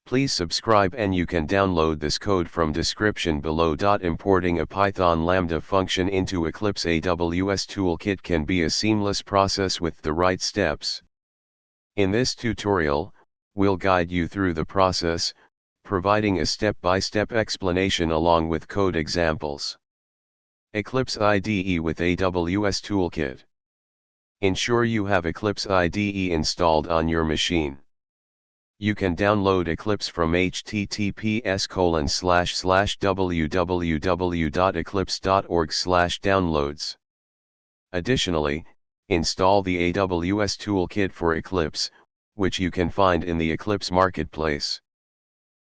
Please subscribe and you can download this code from description below. Importing a Python Lambda function into Eclipse AWS Toolkit can be a seamless process with the right steps. In this tutorial, we'll guide you through the process, providing a step-by-step explanation along with code examples. Eclipse IDE with AWS Toolkit. Ensure you have Eclipse IDE installed on your machine. You can download Eclipse from https://www.eclipse.org/downloads. Additionally, install the AWS Toolkit for Eclipse, which you can find in the Eclipse Marketplace.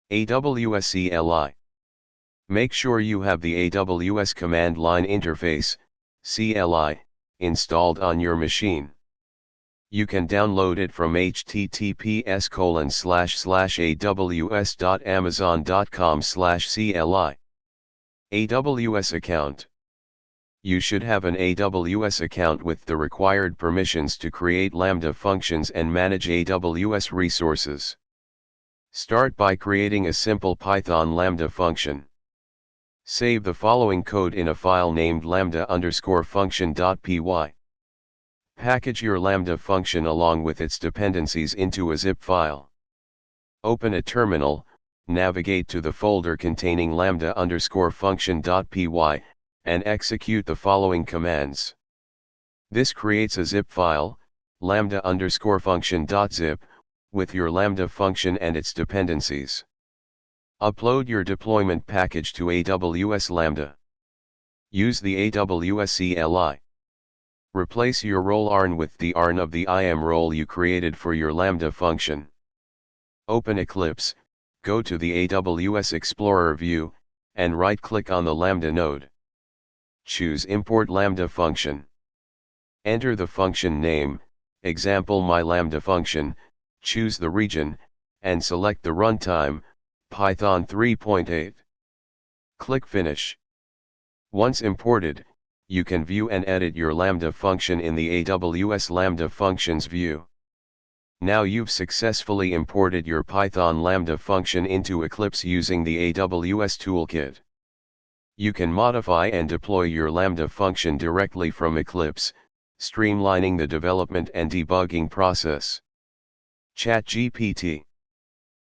AWS CLI. Make sure you have the AWS Command Line Interface, CLI, installed on your machine. You can download it from https://aws.amazon.com/CLI. AWS Account. You should have an AWS account with the required permissions to create Lambda functions and manage AWS resources. Start by creating a simple Python Lambda function. Save the following code in a file named lambda_function.py. Package your Lambda function along with its dependencies into a zip file. Open a terminal, navigate to the folder containing lambda_function.py, and execute the following commands. This creates a zip file, lambda_function.zip, with your Lambda function and its dependencies. Upload your deployment package to AWS Lambda. Use the AWS CLI. Replace your role ARN with the ARN of the IAM role you created for your Lambda function. Open Eclipse, go to the AWS Explorer view, and right-click on the Lambda node. Choose Import Lambda function. Enter the function name, example my Lambda function, choose the region, and select the runtime, Python 3.8. Click Finish. Once imported, you can view and edit your Lambda function in the AWS Lambda Functions view. Now you've successfully imported your Python Lambda function into Eclipse using the AWS Toolkit. You can modify and deploy your Lambda function directly from Eclipse, streamlining the development and debugging process. ChatGPT.